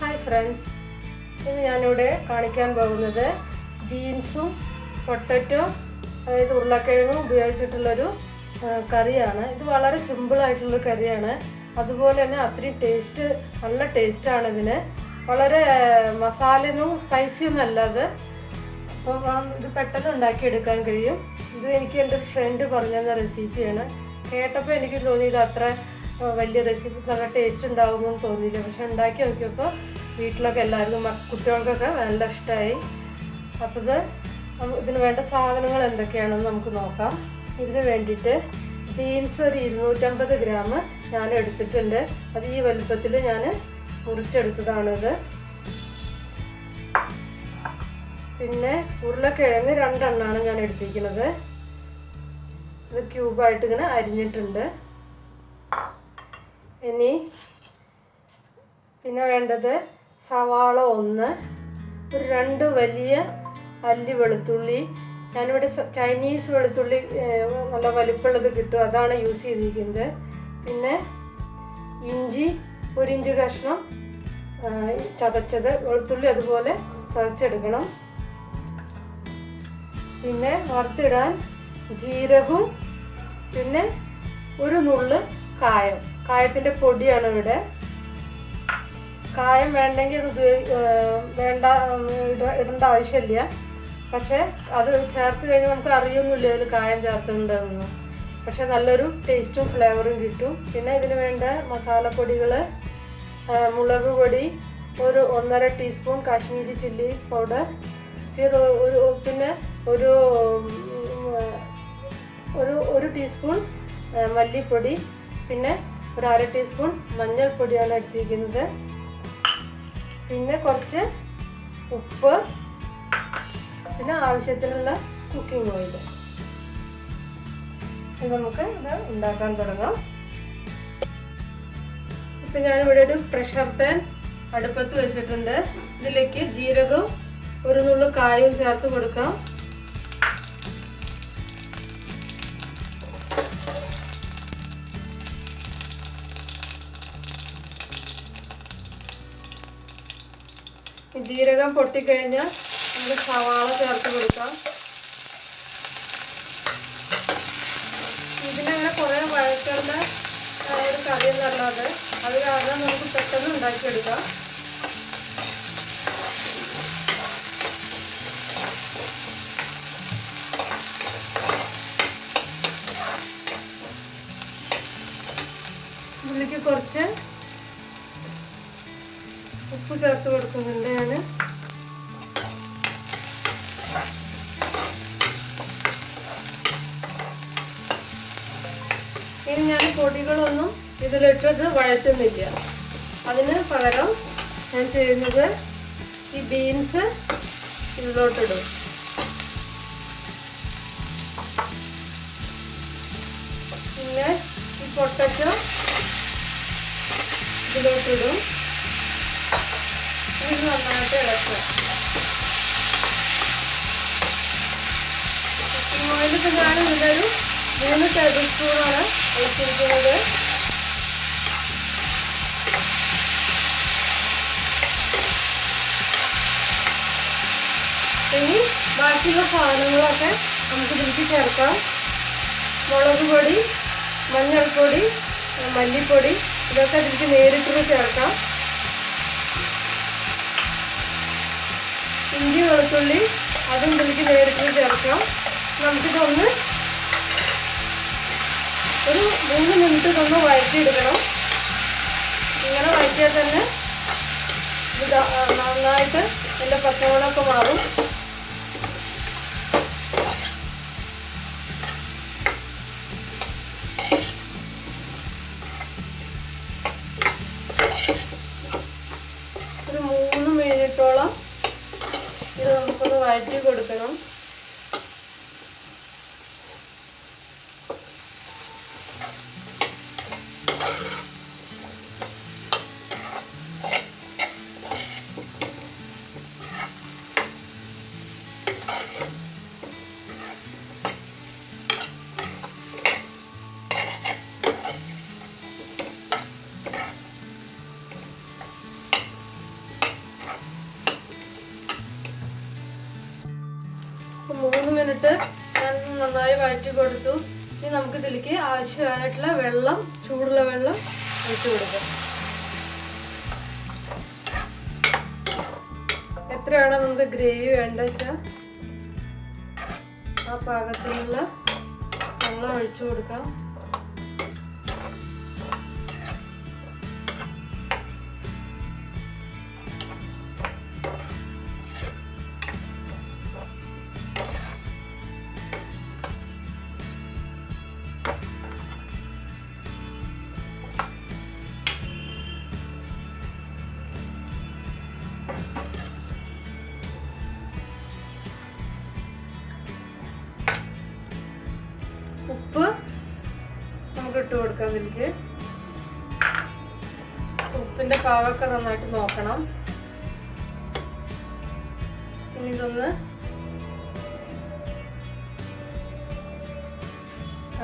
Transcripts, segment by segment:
Hi friends, ഇന്ന് ഞാനിവിടെ കാണിക്കാൻ പോകുന്നത് ബീൻസും പൊട്ടറ്റോ അതായത് ഉരുളക്കിഴങ്ങും ഉപയോഗിച്ചിട്ടുള്ളൊരു കറിയാണ്. ഇത് വളരെ സിമ്പിൾ ആയിട്ടുള്ള കറിയാണ്. അതുപോലെ തന്നെ അത്രയും നല്ല ടേസ്റ്റാണ് ഇതിന്. വളരെ മസാലയൊന്നും സ്പൈസിയൊന്നും അല്ല അത്. അപ്പം ഇത് പെട്ടെന്ന് ഉണ്ടാക്കിയെടുക്കാൻ കഴിയും. ഇത് എനിക്ക് എൻ്റെ ഒരു ഫ്രണ്ട് പറഞ്ഞ റെസിപ്പിയാണ്. കേട്ടപ്പോൾ എനിക്ക് തോന്നി ഇത് അത്ര വലിയ റെസിപ്പി നല്ല ടേസ്റ്റ് ഉണ്ടാകുമെന്ന് തോന്നിയില്ല. പക്ഷെ ഉണ്ടാക്കി നോക്കിയപ്പോൾ വീട്ടിലൊക്കെ എല്ലാവർക്കും കുട്ടികൾക്കൊക്കെ നല്ല ഇഷ്ടമായി. അപ്പോൾ ഇതിന് വേണ്ട സാധനങ്ങൾ എന്തൊക്കെയാണെന്ന് നമുക്ക് നോക്കാം. ഇതിന് വേണ്ടിയിട്ട് ബീൻസ് ഒരു 250 ഗ്രാം ഞാൻ എടുത്തിട്ടുണ്ട്. അത് ഈ വലുപ്പത്തിൽ ഞാൻ മുറിച്ചെടുത്തതാണിത്. പിന്നെ ഉരുളക്കിഴങ്ങ് 2 എണ്ണമാണ് ഞാൻ എടുത്തിരിക്കുന്നത്. ഇത് ക്യൂബായിട്ട് ഇങ്ങനെ അരിഞ്ഞിട്ടുണ്ട്. പിന്നെ വേണ്ടത് സവാള 1, ഒരു 2 വലിയ അല്ലി വെളുത്തുള്ളി. ഞാനിവിടെ ചൈനീസ് വെളുത്തുള്ളി നല്ല വലിപ്പമുള്ളത് കിട്ടും, അതാണ് യൂസ് ചെയ്തിരിക്കുന്നത്. പിന്നെ ഇഞ്ചി 1 ഇഞ്ച് കഷ്ണം ചതച്ചത്, വെളുത്തുള്ളി അതുപോലെ ചതച്ചെടുക്കണം. പിന്നെ വറുത്തിടാൻ ജീരകവും പിന്നെ ഒരു നുള്ള് കായത്തിൻ്റെ പൊടിയാണ് ഇവിടെ. കായം വേണ്ടെങ്കിൽ അത് ഇടേണ്ട ആവശ്യമില്ല. പക്ഷേ അത് ചേർത്ത് കഴിഞ്ഞാൽ നമുക്ക് അറിയൊന്നുമില്ല അതിൽ കായം ചേർത്തിട്ടുണ്ടെന്ന്. പക്ഷെ നല്ലൊരു ടേസ്റ്റും ഫ്ലേവറും കിട്ടും. പിന്നെ ഇതിന് വേണ്ട മസാലപ്പൊടികൾ: മുളക് പൊടി ഒരു 1.5 ടീസ്പൂൺ കാശ്മീരി ചില്ലി പൗഡർ, പിന്നെ ഒരു ടീസ്പൂൺ മല്ലിപ്പൊടി, പിന്നെ ഒരു 1/2 ടീസ്പൂൺ മഞ്ഞൾപ്പൊടിയാണ് എടുത്തിരിക്കുന്നത്. പിന്നെ കുറച്ച് ഉപ്പ്, പിന്നെ ആവശ്യത്തിനുള്ള കുക്കിംഗ് ഓയിൽ. നമുക്ക് ഇത് ഉണ്ടാക്കാൻ തുടങ്ങാം. ഇപ്പം ഞാനിവിടെ ഒരു പ്രഷർ പാൻ അടുപ്പത്ത് വെച്ചിട്ടുണ്ട്. ഇതിലേക്ക് ജീരകവും ഒരു നുള്ളു കായും ചേർത്ത് കൊടുക്കാം. ജീരകം പൊട്ടിക്കഴിഞ്ഞാൽ നമുക്ക് സവാള ചേർത്ത് കൊടുക്കാം. ഇതിനങ്ങനെ കുറേ വഴക്കേണ്ട ഒരു കറിയൊന്നല്ലാതെ അത് കാരണം നമുക്ക് പെട്ടെന്ന് ഉണ്ടാക്കിയെടുക്കാം. ഇതിലേക്ക് കുറച്ച് ഉപ്പ് ചേർത്ത് കൊടുക്കുന്നുണ്ട് ഞാൻ. ഇനി ഞാൻ പൊടികളൊന്നും ഇതിലിട്ടിട്ട് വഴറ്റുന്നില്ല. അതിന് പകരം ഞാൻ ചെയ്യുന്നത് ഈ ബീൻസ് ഇതിലോട്ടിടും. പിന്നെ ഈ പൊട്ടറ്റോ ഇതിലോട്ടിടും. ഇത് നന്നായിട്ട് ഇളക്കുക. കുക്കിംഗ് ഓയിലിപ്പോൾ ഞാൻ ഇതിലൊരു 3 ടേബിൾ സ്പൂണാണ് ഒഴിച്ചിരിക്കുന്നത്. ഇനി ബാക്കിയുള്ള സാധനങ്ങളൊക്കെ നമുക്ക് ഇതിലേക്ക് ചേർക്കാം. മുളക് പൊടി, മഞ്ഞൾപ്പൊടി, മല്ലിപ്പൊടി ഇതൊക്കെ ഇതിലേക്ക് നേരിട്ട് ചേർക്കാം. ഇഞ്ചി വെളുത്തുള്ളി അതും ഇതിലേക്ക് നേരിട്ട് ചേർക്കാം. നമുക്കിതൊന്ന് ഒരു 3 മിനിറ്റ് ഇതൊന്ന് വഴറ്റിയെടുക്കണം. ഇങ്ങനെ വഴറ്റിയാൽ തന്നെ ഇത് നന്നായിട്ട് എൻ്റെ പച്ചമുളകൊക്കെ മാറും. ഒരു 3 മിനിറ്റോളം ഇത് നമുക്കൊന്ന് വഴറ്റി കൊടുക്കണം. 3 മിനിറ്റ് ഞാൻ നന്നായി വഴറ്റി കൊടുത്തു. ഇനി നമുക്ക് ഇതിലേക്ക് ആവശ്യമായിട്ടുള്ള വെള്ളം, ചൂടുള്ള വെള്ളം ഒഴിച്ചു കൊടുക്കാം. എത്രയാണോ നമുക്ക് ഗ്രേവി വേണ്ടത് വെച്ചാൽ ആ പാകത്തിലുള്ള വെള്ളം ഒഴിച്ചു കൊടുക്കാം. ഉപ്പ് നമുക്ക് ഇട്ട് കൊടുക്കാം. ഇതിലേക്ക് ഉപ്പിൻ്റെ പാകമൊക്കെ നന്നായിട്ട് നോക്കണം. ഇനി ഇതൊന്ന്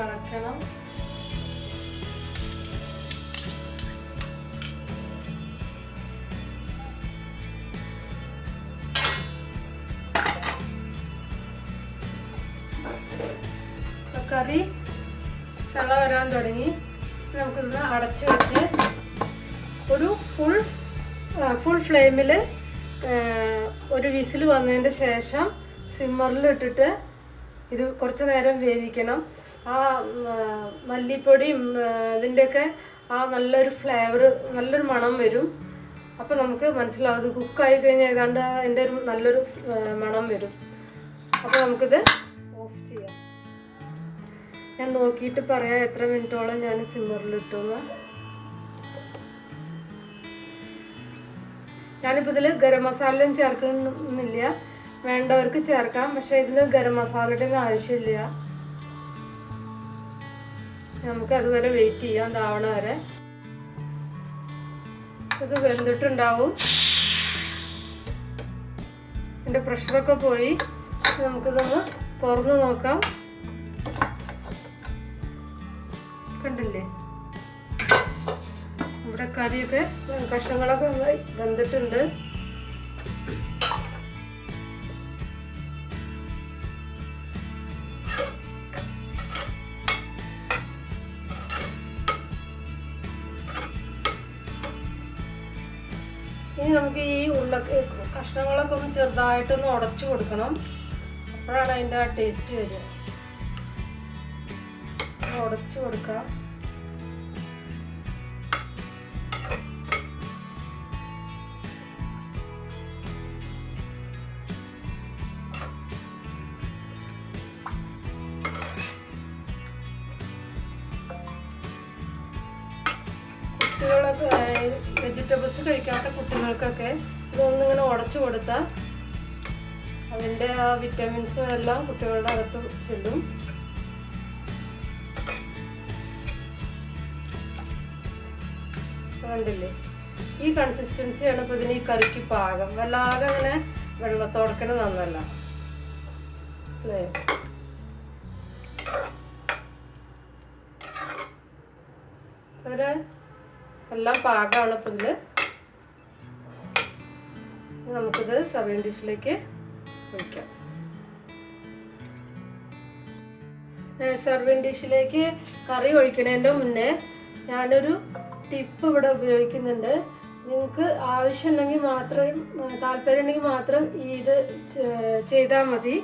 ഇളക്കണം. കറി തിള വരാൻ തുടങ്ങി. നമുക്കിത് അടച്ച് വെച്ച് ഒരു ഫുൾ ഫ്ലെയിമിൽ ഒരു വിസിൽ വന്നതിൻ്റെ ശേഷം സിമ്മറിൽ ഇട്ടിട്ട് ഇത് കുറച്ച് നേരം വേവിക്കണം. ആ മല്ലിപ്പൊടിയും ഇതിൻ്റെയൊക്കെ ആ നല്ലൊരു ഫ്ലേവർ, നല്ലൊരു മണം വരും. അപ്പോൾ നമുക്ക് മനസ്സിലാവും ഇത് കുക്കായി കഴിഞ്ഞാൽ ഏതാണ്ട് അതിൻ്റെ ഒരു നല്ലൊരു മണം വരും. അപ്പോൾ നമുക്കിത് ഓഫ് ചെയ്യാം. ഞാൻ നോക്കിയിട്ട് പറയാം എത്ര മിനിറ്റോളം ഞാൻ സിമ്മറിലിട്ടുന്ന. ഞാനിപ്പോൾ ഇതിൽ ഗരം മസാലയും ചേർക്കുന്നില്ല. വേണ്ടവർക്ക് ചേർക്കാം, പക്ഷേ ഇതിൽ ഗരം മസാലയുടെ ഒന്നും ആവശ്യമില്ല. നമുക്ക് അതുവരെ വെയിറ്റ് ചെയ്യാം, ഇതാവണ വരെ. ഇത് വെന്തിട്ടുണ്ടാവും. ഇതിൻ്റെ പ്രഷറൊക്കെ പോയി. നമുക്കിതൊന്ന് തുറന്ന് നോക്കാം. കണ്ടില്ലേ, ഇവിടെ കറിയൊക്കെ കഷ്ണങ്ങളൊക്കെ നന്നായി വെന്തിട്ടുണ്ട്. ഇനി നമുക്ക് ഈ കഷ്ണങ്ങളൊക്കെ ഒന്ന് ചെറുതായിട്ടൊന്ന് ഉടച്ചു കൊടുക്കണം. അപ്പോഴാണ് അതിൻ്റെ ആ ടേസ്റ്റ് വരിക. ഉടച്ചു കൊടുക്കുക. കുട്ടികളൊക്കെ വെജിറ്റബിൾസ് കഴിക്കാത്ത കുട്ടികൾക്കൊക്കെ ഇതൊന്നിങ്ങനെ ഉടച്ചു കൊടുത്താൽ അതിൻ്റെ ആ വിറ്റാമിൻസും എല്ലാം കുട്ടികളുടെ അകത്ത് ചെല്ലും. കണ്ടില്ലേ, ഈ കൺസിസ്റ്റൻസിയാണ് ഇപ്പോൾ ഇതിന് ഈ കറിക്ക് പാകം. വല്ലാതെ അങ്ങനെ വെള്ളത്തോടക്കന് നന്നല്ല. അല്ലേ, ഒരു എല്ലാം പാകമാണ്. ഇപ്പോൾ ഇതിൽ നമുക്കിത് സർവിങ് ഡിഷിലേക്ക് ഒഴിക്കാം. സർവിങ് ഡിഷിലേക്ക് കറി ഒഴിക്കണതിൻ്റെ മുന്നേ ഞാനൊരു ടിപ്പ് ഇവിടെ ഉപയോഗിക്കുന്നുണ്ട്. നിങ്ങൾക്ക് ആവശ്യമുണ്ടെങ്കിൽ മാത്രം, താല്പര്യമുണ്ടെങ്കിൽ മാത്രം ഇത് ചെയ്താൽ മതി.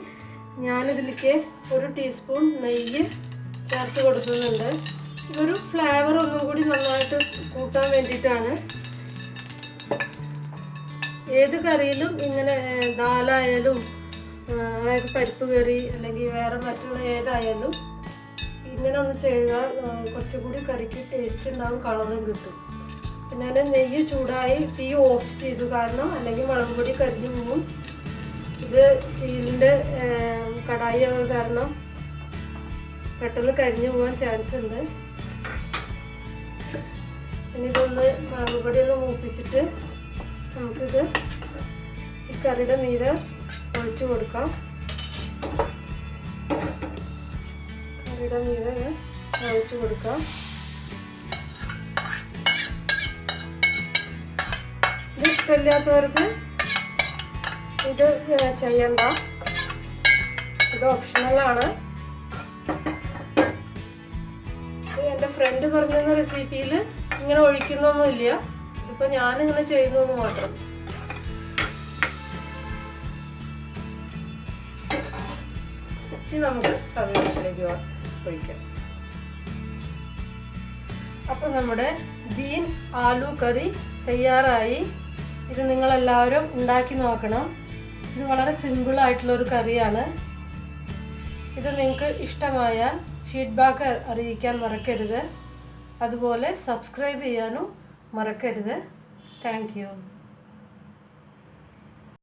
ഞാനിതിലേക്ക് 1 ടീസ്പൂൺ നെയ്യ് ചേർത്ത് കൊടുക്കുന്നുണ്ട്. ഇതൊരു ഫ്ലേവർ ഒന്നും കൂടി നന്നായിട്ട് കൂട്ടാൻ വേണ്ടിയിട്ടാണ്. ഏത് കറിയിലും ഇങ്ങനെ ദാലായാലും, അതായത് പരിപ്പ് കറി അല്ലെങ്കിൽ വേറെ മറ്റുള്ള ഏതായാലും ഇങ്ങനെ ഒന്ന് ചെയ്താൽ കുറച്ചുകൂടി കറിക്ക് ടേസ്റ്റ് ഉണ്ടാവും, കളറും കിട്ടും. പിന്നെ നെയ്യ് ചൂടായി തീ ഓഫ് ചെയ്തു, കാരണം അല്ലെങ്കിൽ മുളക് പൊടി കരിഞ്ഞു പോകും. ഇത് സ്റ്റീലിൻ്റെ കടായി ആയ കാരണം പെട്ടെന്ന് കരിഞ്ഞു പോകാൻ ചാൻസ് ഉണ്ട്. ഇനി ഇതൊന്ന് മുളക് പൊടി ഒന്ന് മൂപ്പിച്ചിട്ട് നമുക്കിത് ഈ കറിയുടെ മീതെ ഒഴിച്ചു കൊടുക്കാം. കറിയുടെ മീതെ ഒഴിച്ചു കൊടുക്കാം. ഇത് ഇഷ്ടമില്ലാത്തവർക്ക് ഇത് ചെയ്യണ്ട. ഇത് ഓപ്ഷണലാണ്. എൻ്റെ ഫ്രണ്ട് പറഞ്ഞ റെസിപ്പിയിൽ ഇങ്ങനെ ഒഴിക്കുന്നൊന്നുമില്ല. ഇതിപ്പോൾ ഞാനിങ്ങനെ ചെയ്യുന്നു മാത്രം. ഇത് നമുക്ക് സർവീസിലേക്ക് ഒഴിക്കാം. അപ്പോൾ നമ്മുടെ ബീൻസ് ആലു കറി തയ്യാറായി. ഇത് നിങ്ങളെല്ലാവരും ഉണ്ടാക്കി നോക്കണം. ഇത് വളരെ സിമ്പിളായിട്ടുള്ളൊരു കറിയാണ്. ഇത് നിങ്ങൾക്ക് ഇഷ്ടമായാൽ ഫീഡ്ബാക്ക് അറിയിക്കാൻ മറക്കരുത്. അതുപോലെ സബ്സ്ക്രൈബ് ചെയ്യാനും മറക്കരുത്. Thank you.